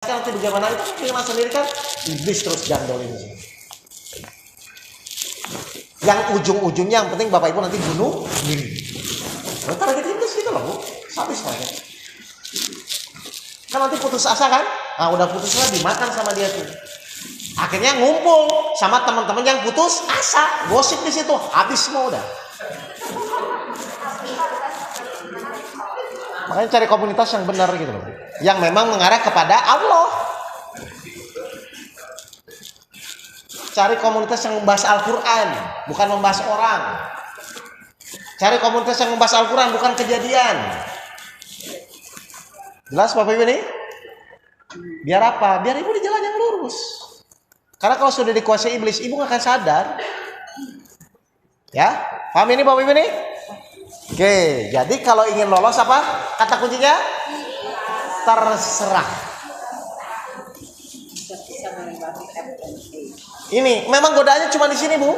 nanti bagaimana itu firman sendiri kan, iblis terus gandolin sih. Yang ujung-ujungnya yang penting bapak ibu nanti bunuh diri. Target iblis gitu loh bu, sadis aja. Kan nanti putus asa kan, nah udah putus asa dimakan sama dia tuh. Akhirnya ngumpul sama teman-teman yang putus asa, gosip di situ, habis semua udah. Makanya cari komunitas yang benar gitu loh, yang memang mengarah kepada Allah. Cari komunitas yang membahas Al-Quran, bukan membahas orang. Cari komunitas yang membahas Al-Quran, bukan kejadian. Jelas Bapak Ibu nih? Biar apa? Biar ibu di jalan yang lurus. Karena kalau sudah dikuasai iblis, ibu gak akan sadar. Ya, paham ini Bapak Ibu nih? Oke, jadi kalau ingin lolos apa? Kata kuncinya? Terserah. Ini memang godaannya cuma di sini bu.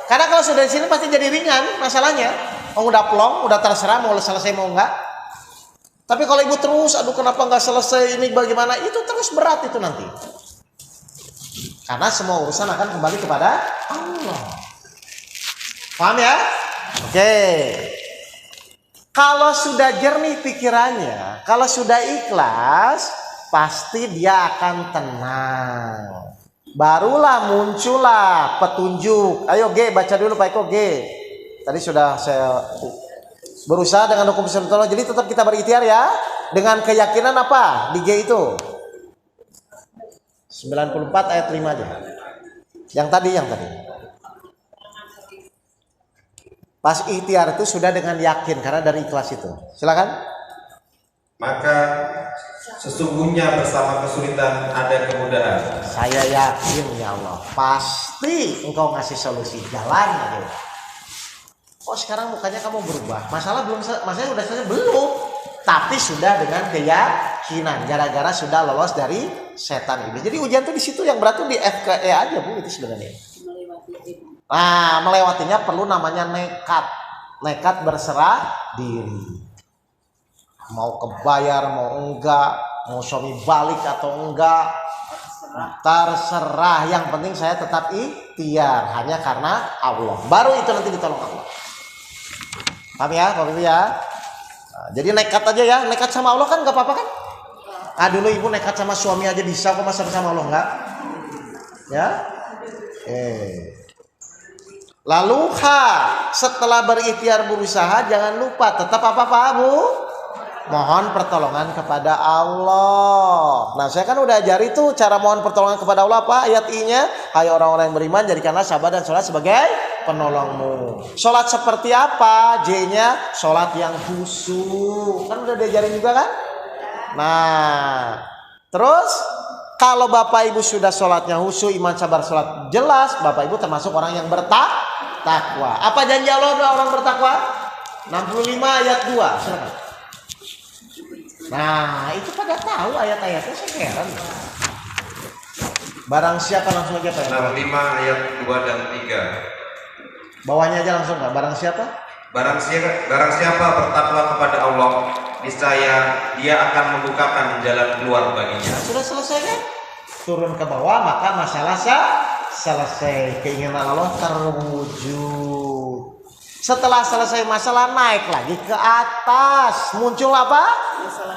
Karena kalau sudah di sini pasti jadi ringan masalahnya. Oh, udah plong, udah terserah mau selesai mau enggak. Tapi kalau ibu terus, aduh kenapa nggak selesai ini bagaimana? Itu terus berat itu nanti. Karena semua urusan akan kembali kepada Allah. Paham ya? Oke. Kalau sudah jernih pikirannya, kalau sudah ikhlas, pasti dia akan tenang. Barulah muncullah petunjuk. Ayo G, baca dulu Pak Eko G. Tadi sudah saya berusaha dengan hukum sunnah. Jadi tetap kita berikhtiar ya. Dengan keyakinan apa? Di G itu 94 ayat 5 aja. Yang tadi. Pas ikhtiar itu sudah dengan yakin karena dari ikhlas itu. Silakan. Maka sesungguhnya bersama kesulitan ada kemudahan. Saya yakin ya Allah, pasti Engkau ngasih solusi, jalan aja. Oh sekarang mukanya kamu berubah. Masalah udah selesai belum, tapi sudah dengan keyakinan gara-gara sudah lolos dari setan iblis. Jadi ujian tuh di situ yang berat tuh di FKE aja bu, itu sebenarnya. Nah, melewatinya perlu namanya nekat berserah diri. Mau kebayar, mau enggak, mau suami balik atau enggak, terserah. Yang penting saya tetap ikhtiar hanya karena Allah. Baru itu nanti ditolong Allah. Paham ya, Bapak Ibu ya? Nah, jadi nekat aja ya, nekat sama Allah kan nggak apa-apa kan? Ah dulu ibu nekat sama suami aja bisa kok, masa sama Allah enggak? Ya? Lalu setelah berikhtiar berusaha jangan lupa tetap apa Bu? Mohon pertolongan kepada Allah. Nah saya kan udah ajari tuh cara mohon pertolongan kepada Allah apa ayat I-nya. Hai orang-orang yang beriman jadikanlah sabar dan sholat sebagai penolongmu. Sholat seperti apa? J-nya sholat yang khusyuk. Kan udah diajarin juga kan? Nah terus kalau Bapak Ibu sudah sholatnya khusyuk, iman sabar sholat jelas, Bapak Ibu termasuk orang yang bertakwa. Apa janji Allah orang bertakwa? 65 ayat 2. Silakan. Nah itu pada tahu ayat-ayatnya, saya heran. Barang siapa langsung aja Pak? 65 ayat 2 dan 3. Bawahnya aja langsung nggak? Barang siapa? Barang siapa bertakwa kepada Allah, niscaya dia akan membukakan jalan keluar baginya. Nah, sudah selesai kan? Turun ke bawah maka masalah selesai, keinginan Allah terwujud. Setelah selesai masalah naik lagi ke atas, muncul apa?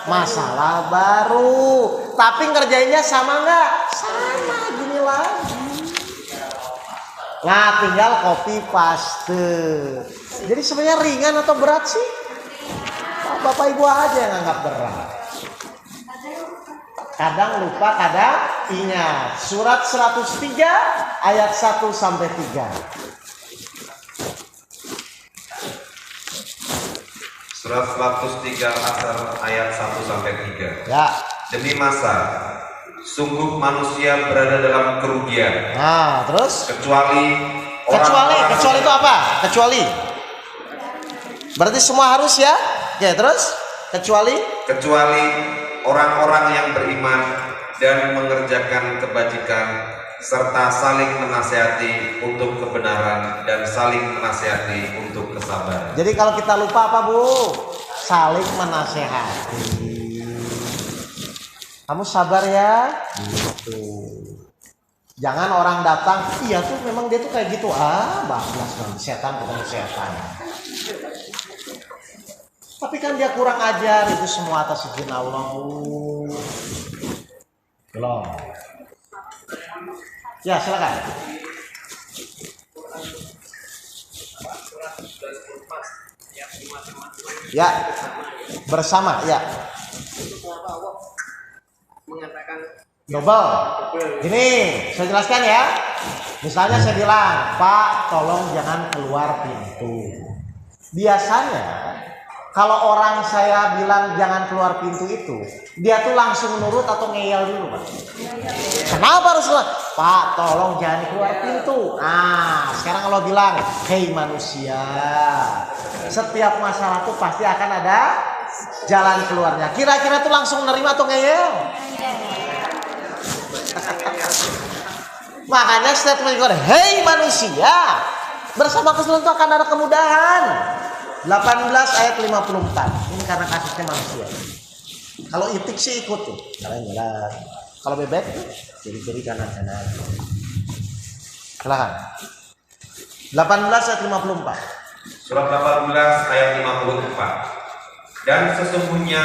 Masalah baru. Tapi ngerjainnya sama nggak? Sama, gini lagi. Nah tinggal copy paste. Jadi sebenarnya ringan atau berat sih? Bapak Ibu aja yang anggap berat. Kadang lupa, kadang ingat. Surat 103 ayat 1 sampai 3. Surat 103 Al-Asr ayat 1 sampai 3. Ya. Demi masa, sungguh manusia berada dalam kerugian. Nah, terus? Kecuali itu apa? Kecuali. Berarti semua harus ya? Oke, terus? Kecuali orang-orang yang beriman dan mengerjakan kebajikan serta saling menasihati untuk kebenaran dan saling menasihati untuk kesabaran. Jadi kalau kita lupa apa Bu? Saling menasihati. Kamu sabar ya. Gitu. Jangan orang datang, iya tuh memang dia tuh kayak gitu. Bablas nanti setan ketemu setan. Tapi kan dia kurang ajar, itu semua atas izin Allah, Bu. Belum. Ya, silakan. Ya, bersama, ya. Double. Gini, saya jelaskan ya. Misalnya saya bilang, Pak, tolong jangan keluar pintu. Biasanya, kalau orang saya bilang jangan keluar pintu itu, dia tuh langsung nurut atau ngeyel dulu, Pak? Kenapa harus keluar? Pak, tolong jangan keluar pintu. Nah, sekarang kalau bilang, hei manusia, setiap masalah tuh pasti akan ada jalan keluarnya. Kira-kira tuh langsung nerima atau ngeyel? Makanya statement keluar, hei manusia, bersama keseluruhan itu akan ada kemudahan. 18 ayat 54. Ini karena kasusnya manusia. Kalau itik sih ikut tuh, jalan-jalan. Kalau bebek jadi kiri kanan. Silakan. 18 ayat 54. Surat 18 ayat 54. Dan sesungguhnya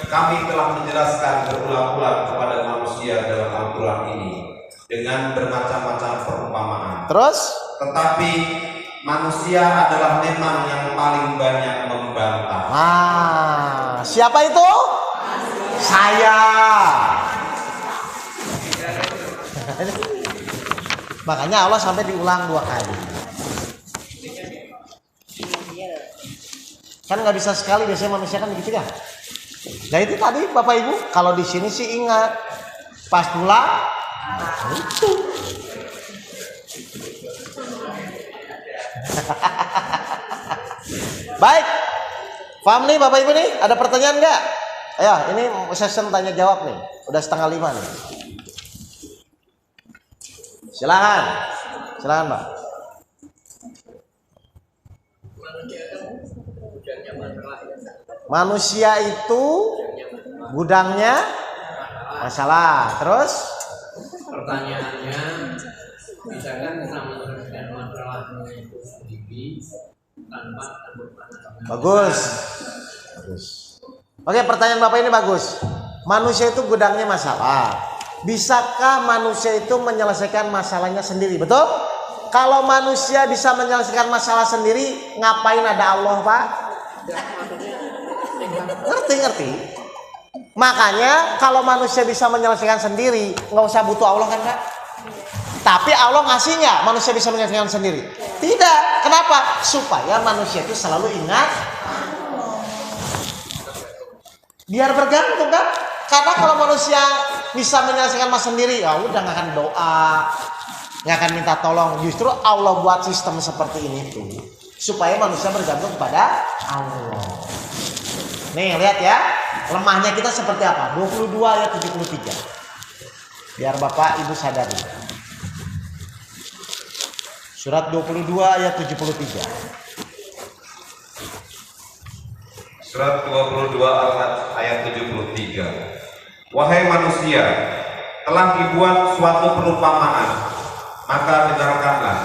kami telah menjelaskan berulang-ulang kepada manusia dalam Al-Quran ini dengan bermacam-macam perumpamaan. Terus? Tetapi manusia adalah memang yang paling banyak membantah. Siapa itu? Saya. Makanya Allah sampai diulang 2 kali. Kan nggak bisa sekali, biasanya manusia kan begitu ya. Nah itu tadi Bapak Ibu, kalau di sini sih ingat, pas pulang itu. Baik, paham nih Bapak Ibu nih? Ada pertanyaan nggak? Ayo, ini session tanya jawab nih, udah 4:30 nih. Silakan Pak. Manusia itu gudangnya masalah. Terus? Pertanyaannya, misalkan kita menyelesaikan masalahnya itu sendiri tanpa Bagus. Oke, pertanyaan Bapak ini bagus. Manusia itu gudangnya masalah. Bisakah manusia itu menyelesaikan masalahnya sendiri? Betul? Kalau manusia bisa menyelesaikan masalah sendiri, ngapain ada Allah, Pak? Ngerti. Makanya kalau manusia bisa menyelesaikan sendiri, nggak usah butuh Allah kan, Pak? Tapi Allah ngasih nggak manusia bisa menyelesaikan sendiri? Tidak. Kenapa? Supaya manusia itu selalu ingat, biar bergantung kan? Karena kalau manusia bisa menyelesaikan masalah sendiri, ya udah nggak akan doa, nggak akan minta tolong. Justru Allah buat sistem seperti ini tuh supaya manusia bergantung kepada Allah. Nih lihat ya, lemahnya kita seperti apa? 22 ayat 73. Biar Bapak Ibu sadari. Surat 22 ayat 73. Surat 22 ayat 73. Wahai manusia, telah dibuat suatu perumpamaan, maka dengarkanlah.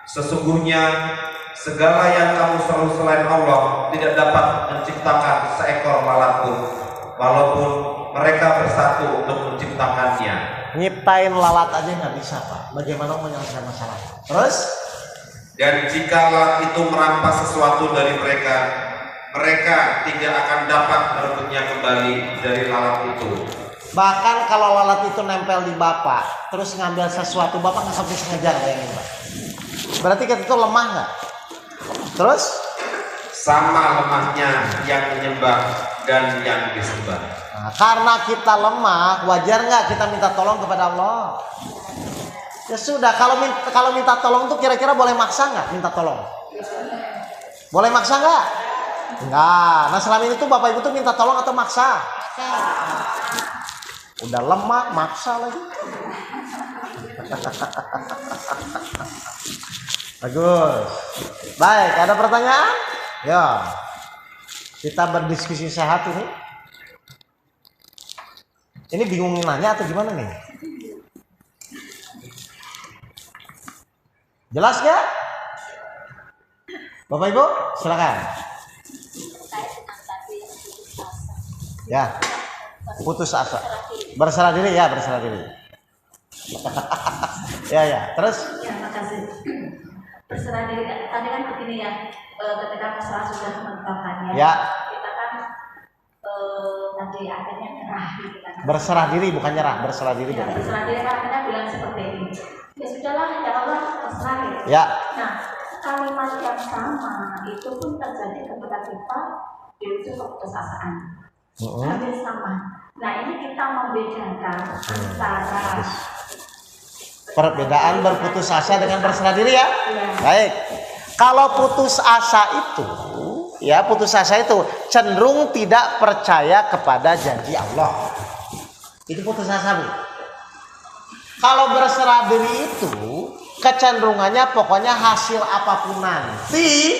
Sesungguhnya segala yang kamu seru selain Allah tidak dapat menciptakan seekor lalat pun, walaupun mereka bersatu untuk menciptakannya. Nyiptain lalat aja nggak bisa, Pak. Bagaimana menyelesaikan masalah? Terus? Dan jika lalat itu merampas sesuatu dari mereka, mereka tidak akan dapat merebutnya kembali dari lalat itu. Bahkan kalau lalat itu nempel di Bapak, terus ngambil sesuatu, Bapak nggak bisa ngejar, bayangin Pak. Berarti kita itu lemah nggak? Terus? Sama lemahnya yang menyembah dan yang disembah. Nah, karena kita lemah, wajar nggak kita minta tolong kepada Allah? Ya sudah, kalau minta tolong tuh kira-kira boleh maksa nggak minta tolong? Boleh maksa nggak? Enggak. Nah selama ini tuh Bapak Ibu tuh minta tolong atau maksa? Udah lemah, maksa lagi. Bagus. Baik, ada pertanyaan? Ya. Kita berdiskusi sehat ini. Ini bingung nanya atau gimana nih? Jelas gak? Bapak Ibu, silakan. Ya, putus asa. Berserah diri ya, berserah diri. Ya, terus? Ya, makasih. Berserah diri. Tadi kan begini ya, ketika masalah sudah menetapkannya, Ya. kita kan nanti akhirnya nyerah gitu kan. Berserah diri bukan nyerah, berserah diri Ya, bukan. berserah diri kan kita bilang seperti ini. Ya sudahlah, ya Allah, terserah gitu. Ya. Nah, kalimat yang sama itu pun terjadi ketika kita yaitu keputusasaan. Hampir sama. Nah, ini kita membedakan antara perbedaan berputus asa dengan berserah diri ya. Ya. Baik. Kalau putus asa itu, ya putus asa itu cenderung tidak percaya kepada janji Allah. Itu putus asa, Bu. Kalau berserah diri itu kecenderungannya pokoknya hasil apapun nanti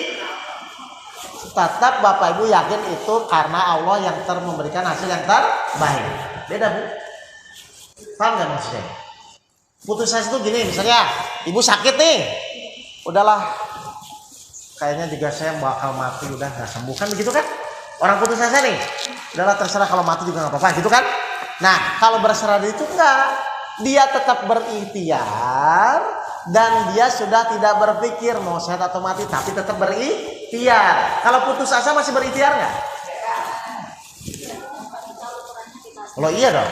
tetap Bapak Ibu yakin itu karena Allah yang memberikan hasil yang terbaik. Beda, Bu. Paham nggak maksudnya? Putus asa itu gini, misalnya ibu sakit nih, udahlah, kayaknya juga saya bakal mati, udah nggak sembuh kan begitu kan? Orang putus asa nih, udahlah terserah kalau mati juga nggak apa-apa, gitu kan? Nah, kalau berserah diri itu enggak, dia tetap berikhtiar dan dia sudah tidak berpikir mau sehat atau mati, tapi tetap berikhtiar. Kalau putus asa masih berikhtiar nggak? Kalau iya dong,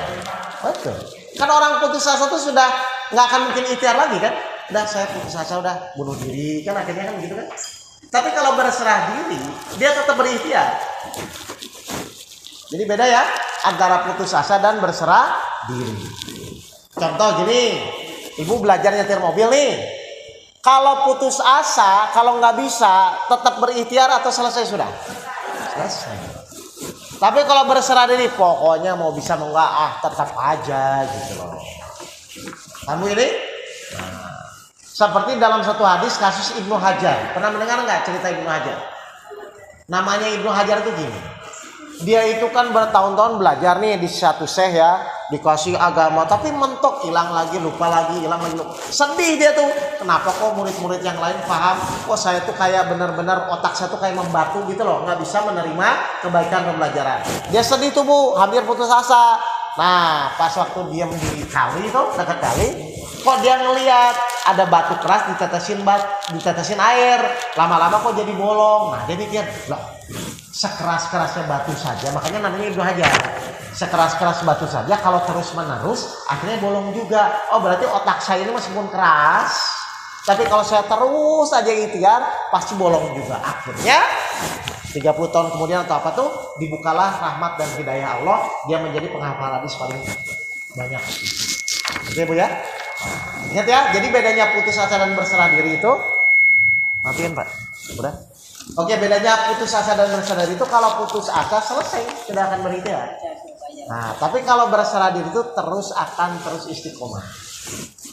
betul. Kan orang putus asa itu sudah nggak akan mungkin ikhtiar lagi kan? Udah saya putus asa, udah bunuh diri kan akhirnya kan gitu kan? Tapi kalau berserah diri, dia tetap berikhtiar. Jadi beda ya antara putus asa dan berserah diri. Contoh gini, ibu belajar nyetir mobil nih. Kalau putus asa, kalau nggak bisa, tetap berikhtiar atau selesai sudah? Selesai. Tapi kalau berserah diri, pokoknya mau bisa mau enggak, tetap aja gitu loh. Kamu ini? Nah, seperti dalam satu hadis kasus Ibnu Hajar. Pernah mendengar nggak cerita Ibnu Hajar? Namanya Ibnu Hajar itu gini. Dia itu kan bertahun-tahun belajar nih di satu syekh ya, dikasih agama, tapi mentok, hilang lagi, lupa lagi, hilang lagi. Sedih dia tuh. Kenapa kok murid-murid yang lain paham? Kok saya tuh kayak benar-benar otak saya tuh kayak membatu gitu loh, nggak bisa menerima kebaikan pembelajaran. Dia sedih tuh, Bu, hampir putus asa. Nah, pas waktu dia di kali itu, dekat kali, kok dia ngelihat ada batu keras ditetesin air, lama-lama kok jadi bolong. Nah, dia mikir, loh, sekeras-kerasnya batu saja, makanya namanya Ibnu Hajar. Sekeras-keras batu saja, kalau terus-menerus akhirnya bolong juga. Oh, berarti otak saya ini meskipun keras, tapi kalau saya terus aja ikhtiar, pasti bolong juga. Akhirnya 30 tahun kemudian atau apa tuh, dibukalah rahmat dan hidayah Allah, dia menjadi penghafal hadis paling banyak. Oke, Bu ya. Ingat ya, jadi bedanya putus asa dan berserah diri itu, matiin Pak, udah. Oke, bedanya putus asa dan berserah diri itu, kalau putus asa selesai, sudah akan berikhtiar. Nah, tapi kalau berserah diri itu terus istiqomah.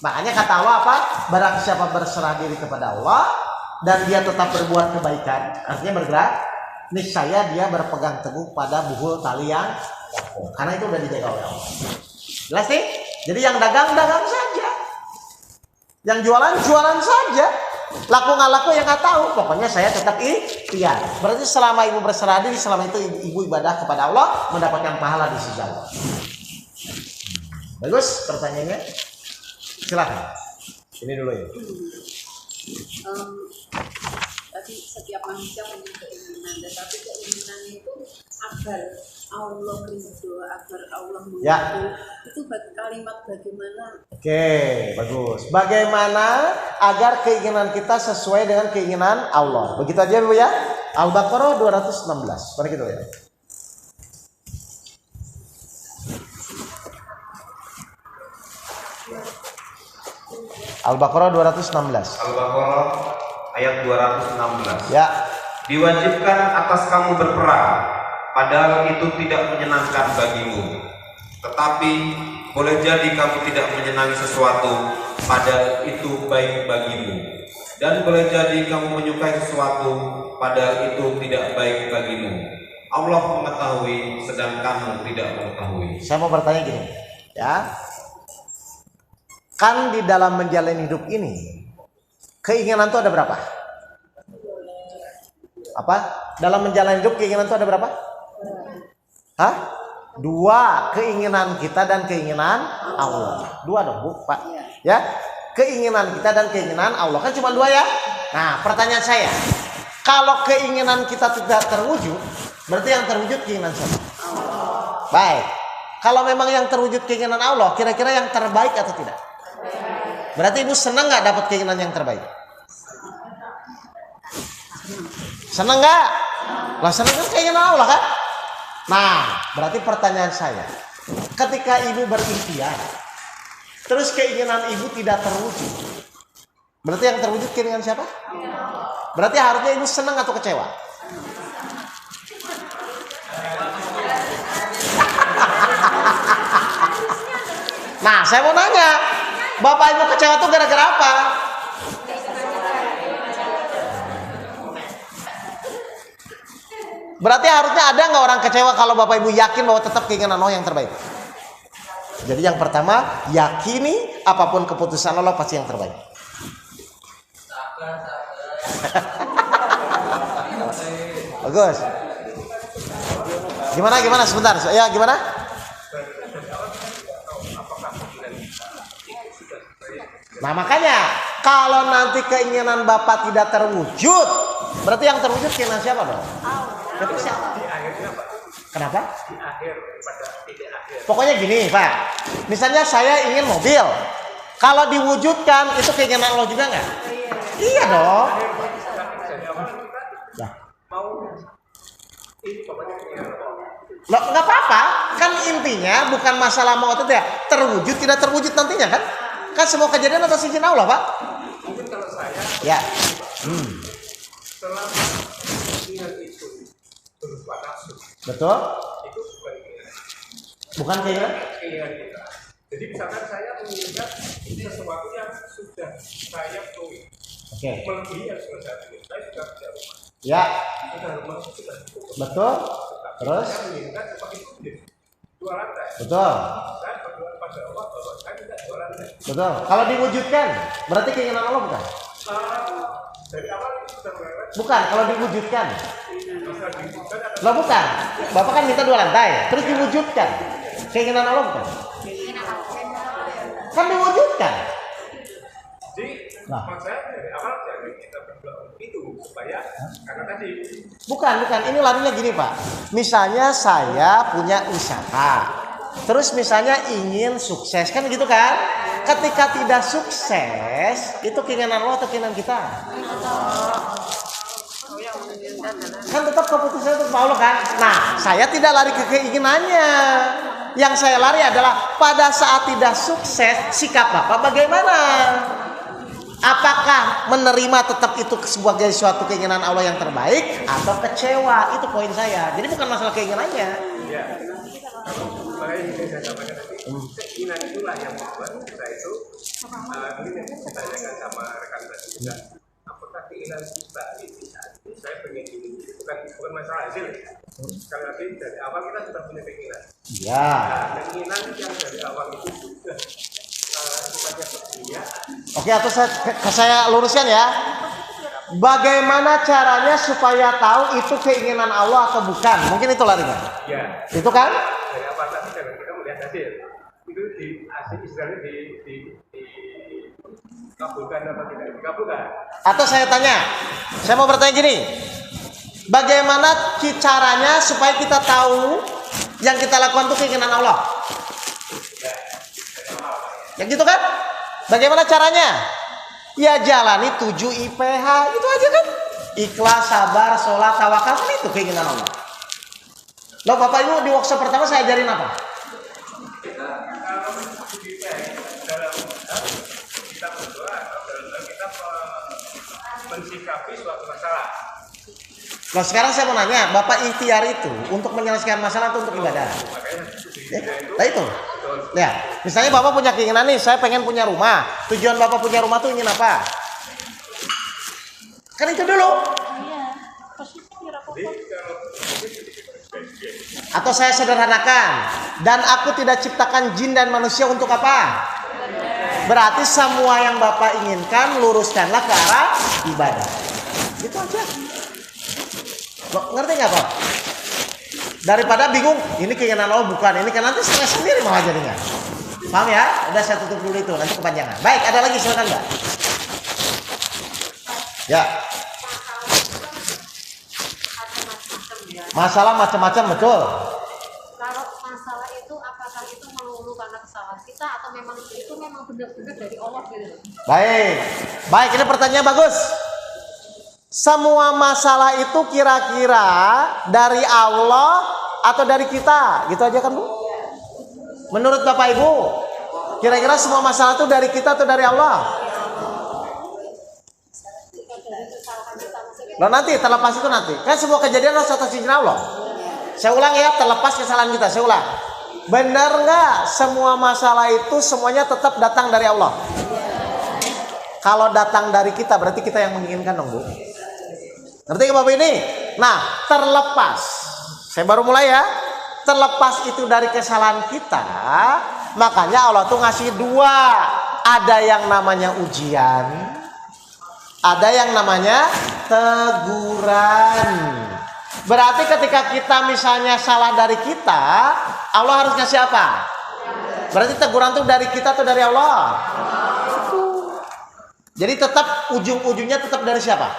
Makanya kata Allah apa? Barang siapa berserah diri kepada Allah dan dia tetap berbuat kebaikan, artinya bergerak, niscaya dia berpegang teguh pada buhul tali yang kokoh. Karena itu udah dijaga oleh Allah. Jelas nih? Jadi yang dagang saja, yang jualan saja. Laku nggak laku yang nggak tahu, pokoknya saya tetap ikhtiar. Berarti selama ibu berserah diri, selama itu ibu ibadah kepada Allah, mendapatkan pahala di sisi Allah. Bagus pertanyaannya, silakan. Ini dulu ya. Tadi setiap manusia punya keinginan, tetapi keinginan itu agar Allah ridho, agar Allah mengaku, ya. Itu kalimat bagaimana? Oke, bagus. Bagaimana agar keinginan kita sesuai dengan keinginan Allah? Begitu aja, Bu ya. Al-Baqarah 216. Mari kita lihat. Al-Baqarah 216. Al-Baqarah ayat 216. Ya. Diwajibkan atas kamu berperang, padahal itu tidak menyenangkan bagimu. Tetapi boleh jadi kamu tidak menyenangi sesuatu, padahal itu baik bagimu. Dan boleh jadi kamu menyukai sesuatu, padahal itu tidak baik bagimu. Allah mengetahui sedang kamu tidak mengetahui. Saya mau bertanya gini, ya. Kan di dalam menjalani hidup ini, keinginan itu ada berapa? Apa? Dalam menjalani hidup keinginan itu ada berapa? Hah? 2, keinginan kita dan keinginan Allah. 2 dong, Bu, Pak. Ya. Keinginan kita dan keinginan Allah kan cuma 2 ya. Nah, pertanyaan saya, kalau keinginan kita tidak terwujud, berarti yang terwujud keinginan siapa? Allah. Baik. Kalau memang yang terwujud keinginan Allah, kira-kira yang terbaik atau tidak? Berarti ibu senang nggak dapat keinginan yang terbaik? Senang nggak? Lah senang kan keinginan Allah kan? Nah, berarti pertanyaan saya, ketika ibu berikhtiar, terus keinginan ibu tidak terwujud, berarti yang terwujud keinginan siapa? Berarti harusnya ibu senang atau kecewa? Nah, saya mau nanya, bapak ibu kecewa tuh gara-gara apa? Berarti harusnya ada nggak orang kecewa kalau bapak ibu yakin bahwa tetap keinginan Allah yang terbaik? Jadi yang pertama, yakini apapun keputusan Allah pasti yang terbaik. Bagus. Gimana sebentar? Ya gimana? Nah makanya kalau nanti keinginan bapak tidak terwujud, berarti yang terwujud keinginan siapa dong? Berarti siapa? Kenapa? Pokoknya gini Pak, misalnya saya ingin mobil, kalau diwujudkan itu keinginan Allah juga nggak? Iya dong. Nah. Loh, nggak apa-apa, kan intinya bukan masalah mau atau tidak, terwujud tidak terwujud nantinya kan? Kan semua kejadian atas izin Allah Pak. Mungkin kalau saya Ya. Setelah keinginan itu berupa nafsu, Betul? itu bukan keinginan. Bukan keinginan? Keinginan kita. Jadi misalkan saya menginginkan sesuatu yang sudah saya penuhi, Oke. melebihi yang sudah saya penuhi. Saya sudah punya rumah. Ya. Sudah rumah itu sudah cukup. Betul. Tetapi Terus? saya menginginkan seperti publik 2 lantai. Betul. Saya berdoa pada Allah bahwa saya tidak 2 lantai. Betul. Kalau diwujudkan, berarti keinginan Allah bukan? Dari awal itu sudah melewat. Bukan. Kalau diwujudkan, Bisa diwujudkan atau lo bukan. Bapak kan minta 2 lantai, terus diwujudkan. Keinginan Allah bukan? Kan diwujudkan. jadi Nah. maksud saya dari awal jadi kita berdoa itu supaya karena tadi Bukan. Ini larinya gini Pak. Misalnya saya punya usaha, terus misalnya ingin sukses kan gitu kan? Ketika tidak sukses, itu keinginan Allah atau keinginan kita? Kan tetap keputusan itu Allah kan? Nah, saya tidak lari ke keinginannya. Yang saya lari adalah pada saat tidak sukses, sikap Bapak bagaimana? Apakah menerima tetap itu sebagai suatu keinginan Allah yang terbaik atau kecewa? Itu poin saya. Jadi bukan masalah keinginannya. ya makanya ini saya sampaikan tadi keinginan itulah yang membuat kita itu mungkin yang ditanyakan sama rekan tadi juga apakah keinginan kita ini saya pengen ini bukan masalah hasil sekali lagi dari awal kita sudah punya keinginan Iya. nah, keinginan yang dari awal itu sudah sifatnya bersedia. Oke, atau saya luruskan ya. Bagaimana caranya supaya tahu itu keinginan Allah atau bukan? Mungkin itu larinya. Ya. Itu kan? Dari awal tadi dan kita melihat hasil itu di hasil istilahnya dikabulkan atau tidak dikabulkan. Atau saya tanya, saya mau bertanya gini. Bagaimana caranya supaya kita tahu yang kita lakukan itu keinginan Allah? Ya gitu kan? Bagaimana caranya? Ya jalani 7 IPH, itu aja kan? Ikhlas, sabar, sholat, tawakal, kan itu keinginan Allah. Loh Bapak Ibu di workshop pertama saya ajarin apa? Kita berdoa atau kita mensikapi suatu masalah. Nah sekarang saya mau nanya, Bapak ikhtiar itu untuk menyelesaikan masalah atau untuk ibadah? Nah itu. Ya, misalnya Bapak punya keinginan nih, saya pengen punya rumah. Tujuan Bapak punya rumah tuh ingin apa? Kan itu dulu. Jadi kalau Atau saya sederhanakan, dan aku tidak ciptakan jin dan manusia untuk apa? Berarti semua yang Bapak inginkan luruskanlah ke arah ibadah. Gitu aja. Loh, ngerti nggak Pak? Daripada bingung, ini keinginan Allah bukan, ini kan nanti stres sendiri malah jadinya. Paham ya? Udah saya tutup dulu itu, nanti kepanjangan. Baik, ada lagi silakan Mbak. Ya. Masalah macam-macam, betul. Kalau masalah itu apakah itu melulu karena kesalahan kita atau memang itu memang benar-benar dari Allah gitu? Baik. Baik, ini pertanyaan bagus. Semua masalah itu kira-kira dari Allah atau dari kita? Gitu aja kan Bu? Menurut Bapak Ibu, kira-kira semua masalah itu dari kita atau dari Allah? Loh nanti, terlepas itu nanti. Kan semua kejadian harus atas izin Allah. Saya ulang ya, terlepas kesalahan kita. Saya ulang. Benar nggak semua masalah itu semuanya tetap datang dari Allah? Kalau datang dari kita berarti kita yang menginginkan dong Bu. Ngerti nggak Bapak ini? Nah, terlepas. Saya baru mulai ya. Terlepas itu dari kesalahan kita, makanya Allah tuh ngasih dua. Ada yang namanya ujian, ada yang namanya teguran. Berarti ketika kita misalnya salah dari kita, Allah harus ngasih apa? Berarti teguran tuh dari kita atau dari Allah? Jadi tetap ujung-ujungnya tetap dari siapa?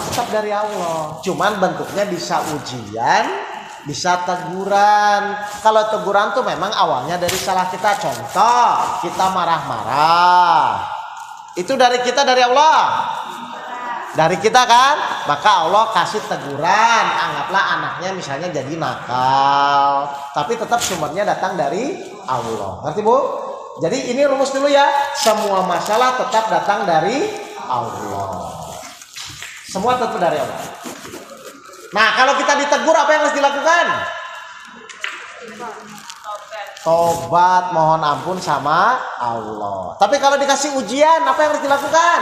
Tetap dari Allah. Cuman bentuknya bisa ujian, bisa teguran. Kalau teguran tuh memang awalnya dari salah kita. Contoh, kita marah-marah. Itu dari kita, dari Allah? Dari kita kan? Maka Allah kasih teguran. Anggaplah anaknya misalnya jadi nakal, tapi tetap sumbernya datang dari Allah. Ngerti Bu? Jadi ini rumus dulu ya. Semua masalah tetap datang dari Allah. Semua tetap dari Allah. Nah, kalau kita ditegur apa yang harus dilakukan? Tobat, mohon ampun sama Allah. Tapi kalau dikasih ujian, apa yang harus dilakukan?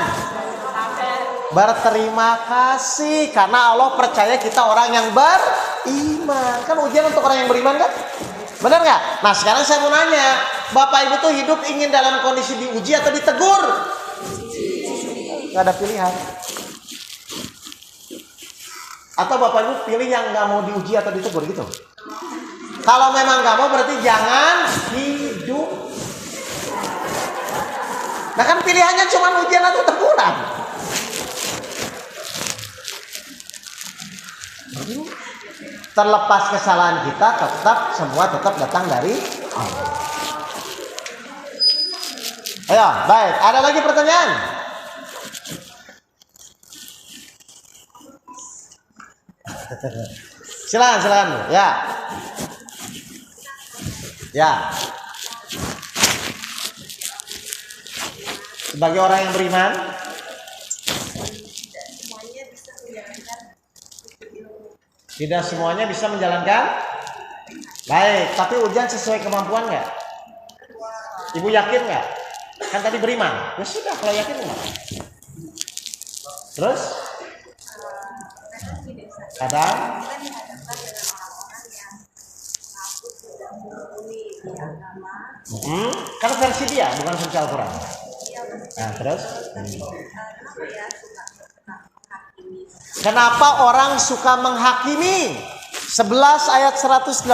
Berterima kasih, karena Allah percaya kita orang yang beriman. Kan ujian untuk orang yang beriman kan? Benar nggak? Nah sekarang saya mau nanya, Bapak Ibu tuh hidup ingin dalam kondisi diuji atau ditegur? Nggak ada pilihan. Atau Bapak Ibu pilih yang nggak mau diuji atau ditegur gitu? Kalau memang nggak mau berarti jangan hidup. Nah kan pilihannya cuma ujian atau teguran. Terlepas kesalahan kita, tetap semua tetap datang dari Allah. Ayo, baik. Ada lagi pertanyaan? Silakan. Ya. Ya. Sebagai orang yang beriman, tidak semuanya bisa menjalankan. Baik, tapi ujian sesuai kemampuan nggak? Ibu yakin nggak? Kan tadi beriman. Ya sudah, kalau yakin nggak? Terus? Kadang? Kan versi dia, bukan versi Al-Quran. Nah, terus? Kenapa orang suka menghakimi? 11 ayat 118.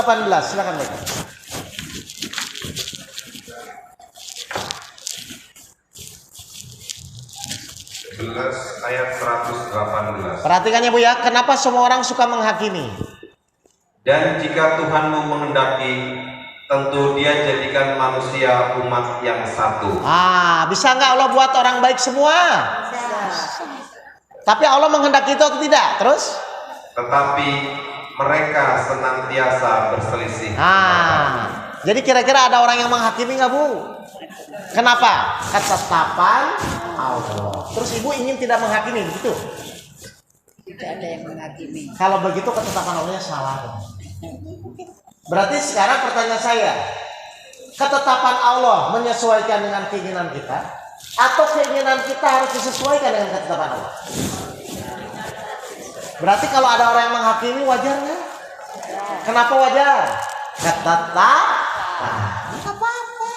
Silakan baca. 11 ayat 118. Perhatikan ya Bu ya, kenapa semua orang suka menghakimi? Dan jika Tuhanmu menghendaki, tentu Dia jadikan manusia umat yang satu. Bisa nggak Allah buat orang baik semua? Tapi Allah menghendaki itu atau tidak? Terus? Tetapi mereka senantiasa berselisih. Jadi kira-kira ada orang yang menghakimi nggak Bu? Kenapa? Ketetapan Allah. Terus Ibu ingin tidak menghakimi, begitu? Tidak ada yang menghakimi. Kalau begitu ketetapan Allahnya salah. Berarti sekarang pertanyaan saya, ketetapan Allah menyesuaikan dengan keinginan kita, atau keinginan kita harus disesuaikan dengan ketetapan Allah? Berarti kalau ada orang yang menghakimi, wajar nggak? Kenapa wajar? Ketetapan. Nggak apa-apa.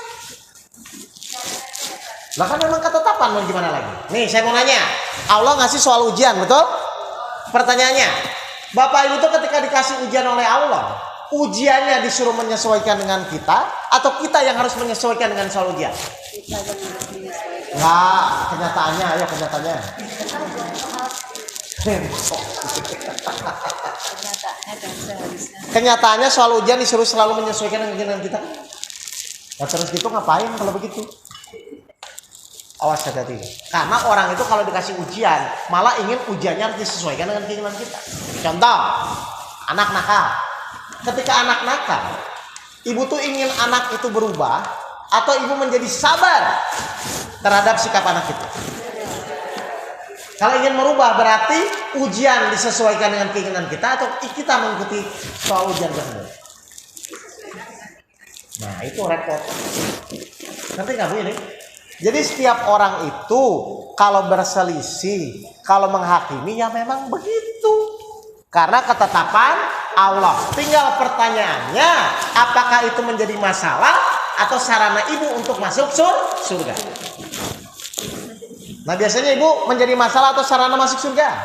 Lah kan memang ketetapan, mau gimana lagi? Nih saya mau nanya, Allah ngasih soal ujian, betul? Pertanyaannya, Bapak Ibu tuh ketika dikasih ujian oleh Allah, ujiannya disuruh menyesuaikan dengan kita atau kita yang harus menyesuaikan dengan soal ujian? Kita yang harus menyesuaikan. Nah, kenyataannya, ayo kenyataannya. Kenyataannya dan seharusnya. Kenyataannya soal ujian disuruh selalu menyesuaikan dengan keinginan kita. Nah terus gitu ngapain kalau begitu? Awas hati-hati. Karena orang itu kalau dikasih ujian malah ingin ujiannya harus disesuaikan dengan keinginan kita. Contoh, anak nakal. Ketika anak nakal, ibu tuh ingin anak itu berubah atau ibu menjadi sabar terhadap sikap anak itu. Kalau ingin merubah berarti ujian disesuaikan dengan keinginan kita atau kita mengikuti soal ujian tersebut. Nah itu repot. Ngerti nggak Bu ini? Jadi setiap orang itu kalau berselisih, kalau menghakimi ya memang begitu. Karena ketetapan Allah. Tinggal pertanyaannya, apakah itu menjadi masalah atau sarana ibu untuk masuk surga? Nah biasanya ibu menjadi masalah atau sarana masuk surga?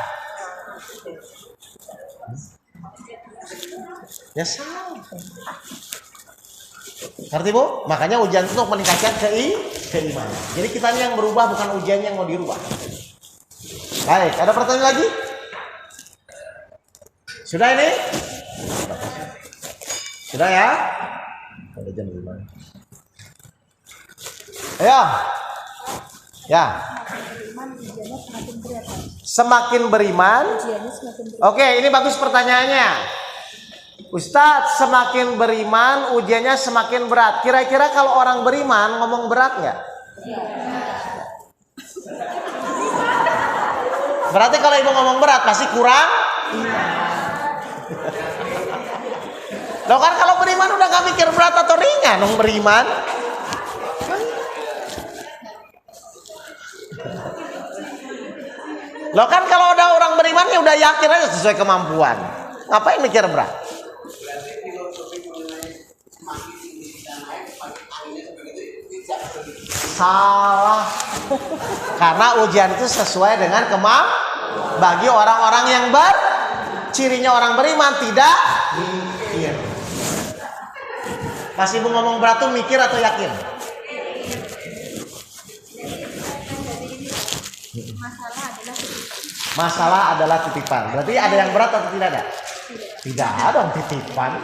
Ya salah. Ngerti Bu? Makanya ujian itu untuk meningkatkan keimanan. Jadi kita yang berubah bukan ujian yang mau dirubah. Baik, ada pertanyaan lagi? Sudah ini? Sudah ya? Ada jam 5. Ayo. Ya. Semakin beriman. Oke, ini bagus pertanyaannya. Ustadz, semakin beriman ujiannya semakin berat. Kira-kira kalau orang beriman ngomong berat nggak? Berarti kalau ibu ngomong berat pasti kurang iman. Loh kan kalau beriman udah gak mikir berat atau ringan dong beriman. Loh kan kalau udah orang beriman ya udah yakin aja sesuai kemampuan. Ngapain mikir berat? Salah. Karena ujian itu sesuai dengan bagi orang-orang yang cirinya orang beriman tidak mikir. Pas ibu ngomong berat tuh mikir atau yakin? Masalah adalah titipan. Berarti ada yang berat atau tidak ada? Tidak ada dong titipan.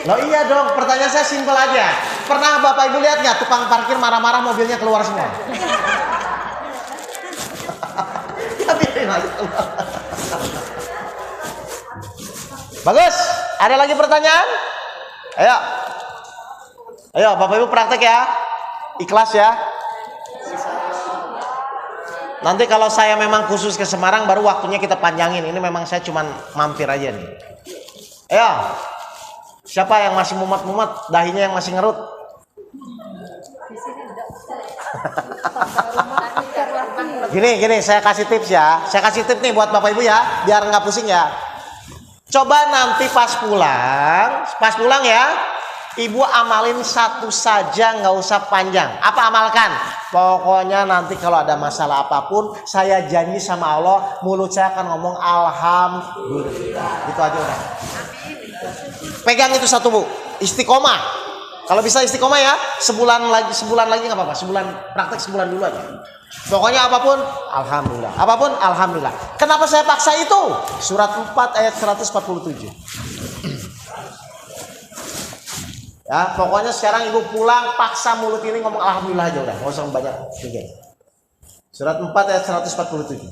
Loh iya dong, pertanyaan saya simpel aja. Pernah Bapak Ibu lihat nggak tukang parkir marah-marah mobilnya keluar semua? Ya biarin aja keluar. Bagus, ada lagi pertanyaan? Ayo. Ayo Bapak Ibu praktek ya. Ikhlas ya. Nanti kalau saya memang khusus ke Semarang baru waktunya kita panjangin. Ini memang saya cuman mampir aja nih. Ayo. Siapa yang masih mumet-mumet, dahinya yang masih ngerut? Gini, saya kasih tips ya. Saya kasih tips nih buat Bapak Ibu ya, biar nggak pusing ya. Coba nanti pas pulang ya, Ibu amalin satu saja, nggak usah panjang. Apa amalkan? Pokoknya nanti kalau ada masalah apapun, saya janji sama Allah, mulut saya akan ngomong alhamdulillah. Itu aja udah. Pegang itu satu Bu, istiqomah. Kalau bisa istiqomah ya, sebulan lagi nggak apa-apa. Praktek sebulan dulu aja. Pokoknya apapun, alhamdulillah. Apapun, alhamdulillah. Kenapa saya paksa itu? Surat 4 ayat 147. Ya, pokoknya sekarang ibu pulang paksa mulut ini ngomong alhamdulillah aja udah, nggak usah banyak pikir. Surat 4 ayat 147.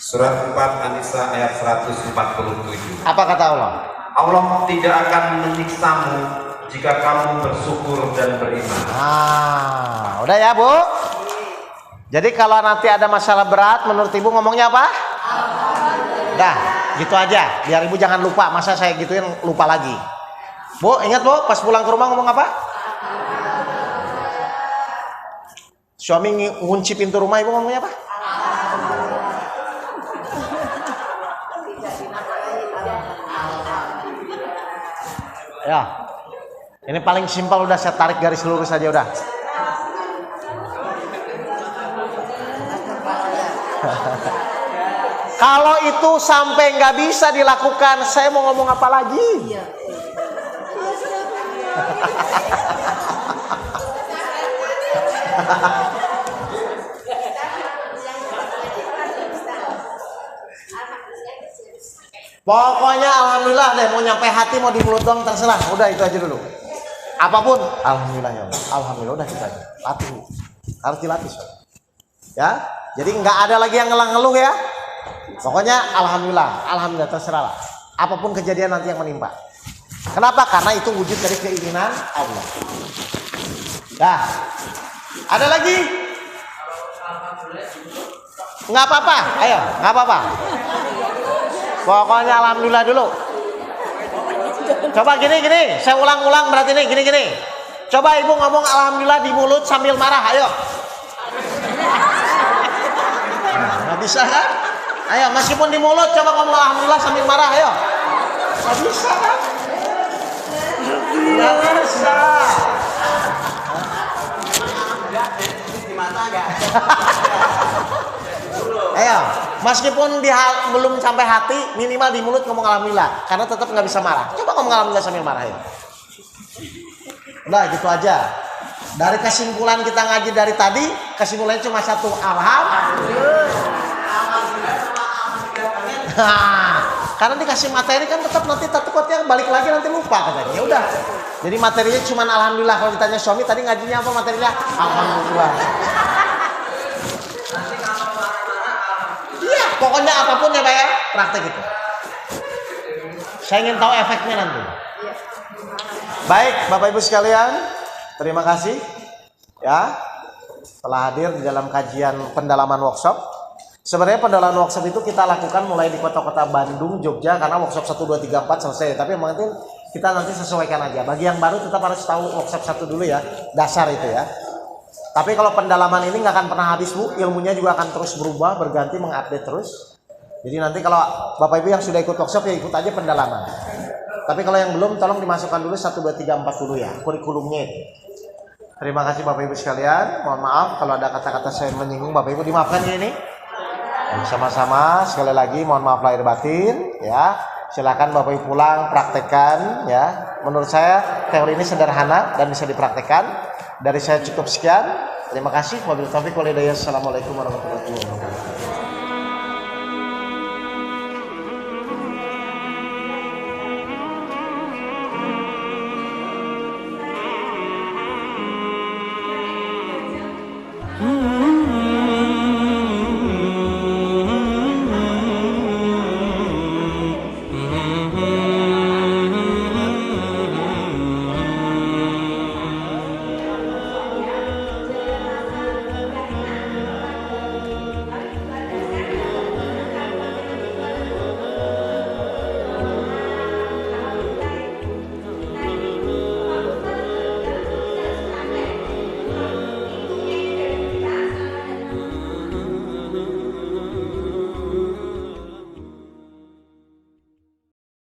Surat 4 An-Nisa ayat 147. Apa kata Allah? Allah tidak akan menyiksamu jika kamu bersyukur dan beriman. Nah, udah ya Bu. Jadi kalau nanti ada masalah berat menurut ibu ngomongnya apa? Dah, gitu aja. Biar ibu jangan lupa. Masa saya gituin lupa lagi. Bu, ingat Bu, pas pulang ke rumah ngomong apa? Suami ngunci pintu rumah, ibu ngomongnya apa? Ya. Ini paling simpel, udah saya tarik garis lurus aja udah. Kalau itu sampai nggak bisa dilakukan, saya mau ngomong apa lagi? Pokoknya alhamdulillah deh, mau nyampe hati mau di mulut doang terserah. Udah itu aja dulu. Apapun, alhamdulillah ya Allah. Alhamdulillah udah kita aja. Latih. Harus dilatih. Ya. Jadi nggak ada lagi yang ngeluh ya. Pokoknya alhamdulillah terserah lah. Apapun kejadian nanti yang menimpa. Kenapa? Karena itu wujud dari keinginan Allah. Dah. Ada lagi? Nggak apa-apa. Ayo, nggak apa-apa. Pokoknya alhamdulillah dulu. Coba gini. Saya ulang-ulang berarti nih gini. Coba ibu ngomong alhamdulillah di mulut sambil marah. Ayo. Nggak bisa kan? Ayo, meskipun di mulut coba ngomong alhamdulillah sambil marah. Ayo. Nggak bisa kan? Nggak bisa. Ayo, meskipun belum sampai hati, minimal di mulut ngomong alhamdulillah, karena tetap nggak bisa marah. Coba ngomong alhamdulillah sambil marah ya. Udah gitu aja. Dari kesimpulan kita ngaji dari tadi, kesimpulannya cuma satu, karena dikasih materi kan tetap nanti takutnya balik lagi nanti lupa katanya. Ya udah. Jadi materinya cuma alhamdulillah. Kalau ditanya suami tadi ngajinya apa materinya? Alhamdulillah. Iya, pokoknya apapun ya Pak ya, praktek itu. Saya ingin tahu efeknya nanti. Baik, Bapak Ibu sekalian, terima kasih ya telah hadir di dalam kajian pendalaman workshop. Sebenarnya pendalaman workshop itu kita lakukan mulai di kota-kota Bandung, Jogja, karena workshop 1, 2, 3, 4 selesai. Tapi mungkin kita nanti sesuaikan aja. Bagi yang baru tetap harus tahu workshop 1 dulu ya, dasar itu ya. Tapi kalau pendalaman ini nggak akan pernah habis Bu, ilmunya juga akan terus berubah, berganti, mengupdate terus. Jadi nanti kalau Bapak Ibu yang sudah ikut workshop ya ikut aja pendalaman. Tapi kalau yang belum tolong dimasukkan dulu 1, 2, 3, 4 dulu ya, kurikulumnya itu. Terima kasih Bapak Ibu sekalian. Mohon maaf kalau ada kata-kata saya menyinggung, Bapak Ibu dimaafkan ya ini. Sama-sama sekali lagi mohon maaf lahir batin ya. Silakan Bapak Ibu pulang praktekkan ya. Menurut saya teori ini sederhana dan bisa dipraktekkan. Dari saya cukup sekian. Terima kasih. Wabillahi taufiq wal hidayah. Assalamualaikum warahmatullahi wabarakatuh. Hmm.